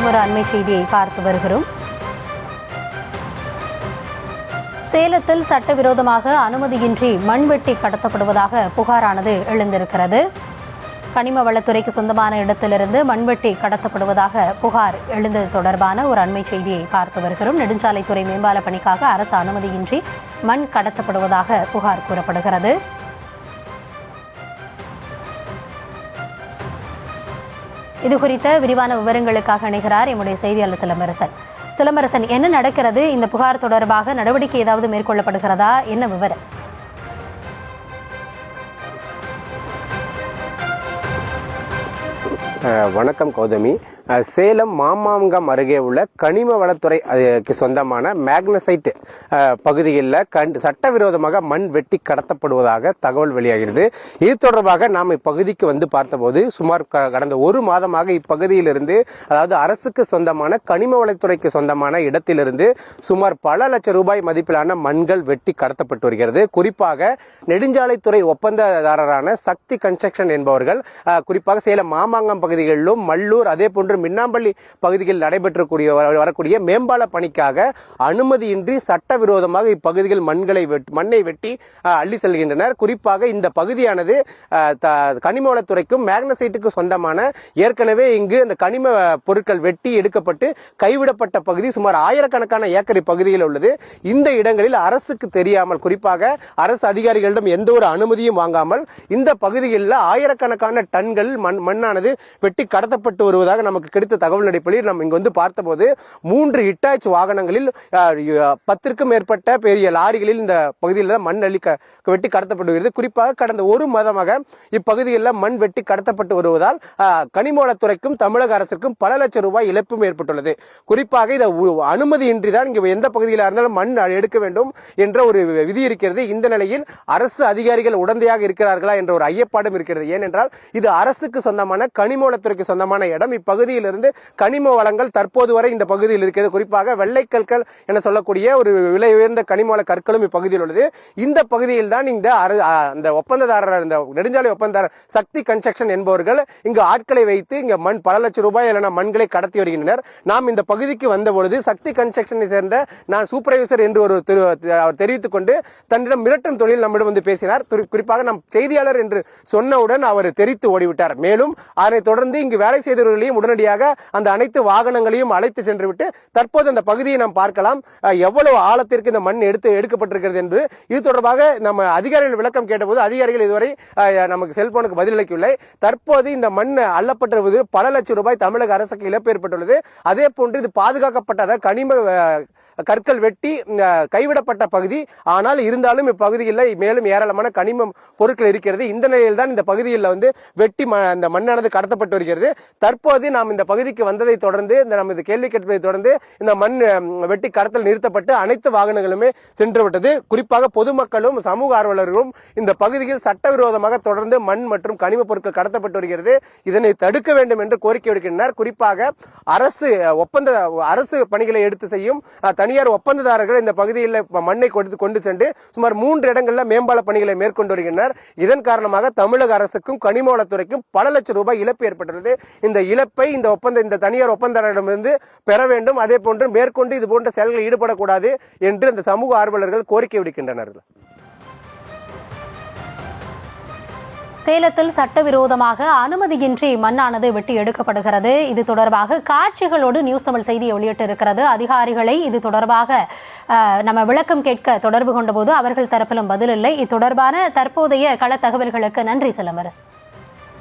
மற்றொரு அண்மை செய்தியை பார்த்து வருகிறோம். சேலத்தில் சட்டவிரோதமாக அனுமதியின்றி மண்வெட்டி கடத்தப்படுவதாக புகாரானது எழுந்திருக்கிறது. கனிம வளத்துறைக்கு சொந்தமான இடத்திலிருந்து மண்வெட்டி கடத்தப்படுவதாக புகார் எழுந்தது தொடர்பான ஒரு அண்மை செய்தியை பார்த்து வருகிறோம். நெடுஞ்சாலைத்துறை மேம்பால பணிக்காக அரசு அனுமதியின்றி மண் கடத்தப்படுவதாக புகார் கூறப்படுகிறது. இதுகுறித்த விரிவான விவரங்களுக்காக இணைகிறார் எம்முடைய செய்தியாளர் சிலம்பரசன். சிலம்பரசன், என்ன நடக்கிறது? இந்த புகார் தொடர்பாக நடவடிக்கை ஏதாவது மேற்கொள்ளப்படுகிறதா? என்ன விவரம்? வணக்கம் கௌதமி. சேலம் மாமாங்கம் அருகே உள்ள கனிம வளத்துறைக்கு சொந்தமான மேக்னசைட் பகுதியில் சட்டவிரோதமாக மண் வெட்டி கடத்தப்படுவதாக தகவல் வெளியாகிறது. இது தொடர்பாக நாம் இப்பகுதிக்கு வந்து பார்த்தபோது சுமார் கடந்த ஒரு மாதமாக இப்பகுதியிலிருந்து, அதாவது அரசுக்கு சொந்தமான கனிம வளத்துறைக்கு சொந்தமான இடத்திலிருந்து சுமார் பல லட்சம் ரூபாய் மதிப்பிலான மண்கள் வெட்டி கடத்தப்பட்டு வருகிறது. குறிப்பாக நெடுஞ்சாலைத்துறை ஒப்பந்ததாரரான சக்தி கன்ஸ்ட்ரக்ஷன் என்பவர்கள் குறிப்பாக சேலம் மாமாங்கம் பகுதிகளிலும் மல்லூர் அதே போன்று மின்னாம்பள்ளி பகுதியில் நடைபெற்றக்கூடிய வரக்கூடிய மேம்பால பணிக்காக அனுமதியின்றி சட்டவிரோதமாக இப்பகுதியில் மண்ணை வெட்டி அள்ளி செல்கின்றனர். குறிப்பாக இந்த பகுதியானது கனிம வளத்துறைக்கும் மேக்னசைட்டுக்கு சொந்தமான, ஏற்கனவே இங்கு இந்த கனிம பொருட்கள் வெட்டி எடுக்கப்பட்டு கைவிடப்பட்ட பகுதி சுமார் ஆயிரக்கணக்கான ஏக்கர் பகுதியில் உள்ளது. இந்த இடங்களில் அரசுக்கு தெரியாமல், குறிப்பாக அரசு அதிகாரிகளிடம் எந்த ஒரு அனுமதியும் வாங்காமல் இந்த பகுதிகளில் ஆயிரக்கணக்கான டன்கள் மண்ணானது வெட்டி கடத்தப்பட்டு வருவதாக நமக்கு கிடைத்த தகவல் அடிப்படையில் நாம் இங்கு வந்து பார்த்தபோது 3 ஹிட்டாச் வாகனங்களில் 10க்கும் மேற்பட்ட பெரிய லாரிகளில் இந்த பகுதியில் மண் அள்ளி வெட்டி கடத்தப்பட்டு வருகிறது. குறிப்பாக கடந்த ஒரு மாதமாக இப்பகுதியில் மண் வெட்டி கடத்தப்பட்டு வருவதால் கனிம வளத்துறைக்கும் தமிழக அரசுக்கும் பல லட்சம் ரூபாய் இழப்பும் ஏற்பட்டுள்ளது. குறிப்பாக இதை அனுமதியின்றி தான் இங்கு எந்த பகுதியில் இருந்தாலும் மண் எடுக்க வேண்டும் என்ற ஒரு விதி இருக்கிறது. இந்த நிலையில் அரசு அதிகாரிகள் உடந்தையாக இருக்கிறார்களா என்ற ஒரு ஐயப்பாடும் இருக்கிறது. ஏனென்றால் இது அரசுக்கு சொந்தமான கனிம வளத்துறைக்கு சொந்தமான இடம். இப்பகுதியிலிருந்து கனிம வளங்கள் தற்போது வரை இந்த பகுதியில் இருக்கிறது. குறிப்பாக வெள்ளைக்கற்கள் என சொல்லக்கூடிய ஒரு விலை உயர்ந்த கனிம வள கற்களும் இப்பகுதியில் உள்ளது. இந்த பகுதியில் தான் இந்த ஒப்பந்ததாரர், இந்த நெடுஞ்சாலை ஒப்பந்ததாரர் சக்தி கன்ஸ்ட்ரக்ஷன் என்பவர்கள் இங்கு ஆட்களை வைத்து இங்க பல லட்சம் ரூபாய் மண்களை கடத்தி வருகின்றனர். நாம் இந்த பகுதிக்கு வந்த பொழுது சக்தி கன்ஸ்ட்ரக்ஷனை சேர்ந்த நான் சூப்பர்வைசர் என்று ஒரு தெரிவித்துக் கொண்டு தன்னிடம் மிரட்டும் தொழில் நம்மிடம் வந்து பேசினார். குறிப்பாக நாம் செய்தியாளர் என்று சொன்னவுடன் அவர் தெரித்து ஓடிவிட்டார். மேலும் அதனைத் தொடர்ந்து இங்கு வேலை செய்தவர்களையும் உடனடியாக அந்த அனைத்து வாகனங்களையும் அழைத்து சென்று விட்டு தற்போது அந்த பகுதியை நாம் பார்க்கலாம் எவ்வளவு ஆழத்திற்கு இந்த மண் எடுக்கப்பட்டிருக்கிறது என்று. இது தொடர்பாக நம்ம அதிகாரிகள் விளக்கம் கேட்டபோது அதிகாரிகள் இதுவரை நமக்கு செல்போனுக்கு பதிலளிக்கவில்லை. தற்போது இந்த மண் அள்ளப்பட்டிருப்பது பல லட்சம் ரூபாய் தமிழக அரசுக்கு இழப்பு ஏற்பட்டுள்ளது. அதே போன்று இது பாதுகாக்கப்பட்ட கனிம கற்கள் வெட்டி கைவிடப்பட்ட பகுதி. ஆனால் இருந்தாலும் இப்பகுதியில் மேலும் ஏராளமான கனிம பொருட்கள் இருக்கிறது. இந்த நிலையில் தான் இந்த பகுதியில் வந்து வெட்டி அந்த மண்ணானது கடத்தப்பட்டு வருகிறது. தற்போது நாம் இந்த பகுதிக்கு வந்ததை தொடர்ந்து, நமது கேள்வி கேட்பதை தொடர்ந்து இந்த மண் வெட்டி கடத்தல் நிறுத்தப்பட்டு அனைத்து வாகனங்களுமே சென்று விட்டது. குறிப்பாக பொதுமக்களும் சமூக ஆர்வலர்களும் இந்த பகுதியில் சட்டவிரோதமாக தொடர்ந்து மண் மற்றும் கனிம பொருட்கள் கடத்தப்பட்டு வருகிறது. இதனை தடுக்க வேண்டும் என்று கோரிக்கை விடுக்கின்றனர். குறிப்பாக அரசு பணிகளை எடுத்து செய்யும் தனியார் ஒப்பந்ததாரர்கள் இந்த பகுதியில் மண்ணை கொண்டு சென்று சுமார் 3 இடங்களில் மேம்பால பணிகளை மேற்கொண்டு வருகின்றனர். இதன் காரணமாக தமிழக அரசுக்கும் கனிம வளத்துறைக்கும் பல லட்சம் ரூபாய் இழப்பு ஏற்பட்டுள்ளது. இந்த இழப்பை இந்த தனியார் ஒப்பந்ததாரரிடமிருந்து பெற வேண்டும். அதே போன்று மேற்கொண்டு இது போன்ற செயல்களில் ஈடுபடக்கூடாது என்று இந்த சமூக ஆர்வலர்கள் கோரிக்கை விடுக்கின்றனர். சேலத்தில் சட்டவிரோதமாக அனுமதியின்றி மண்ணானது வெட்டி எடுக்கப்படுகிறது. இது தொடர்பாக காட்சிகளோடு நியூஸ் தமிழ் செய்தியை வெளியிட்டு இருக்கிறது. அதிகாரிகளை இது தொடர்பாக நம்ம விளக்கம் கேட்க தொடர்பு கொண்ட போது அவர்கள் தரப்பிலும் பதில் இல்லை. இது தொடர்பான தற்போதைய கள தகவல்களுக்கு நன்றி சிலம்பரசன்.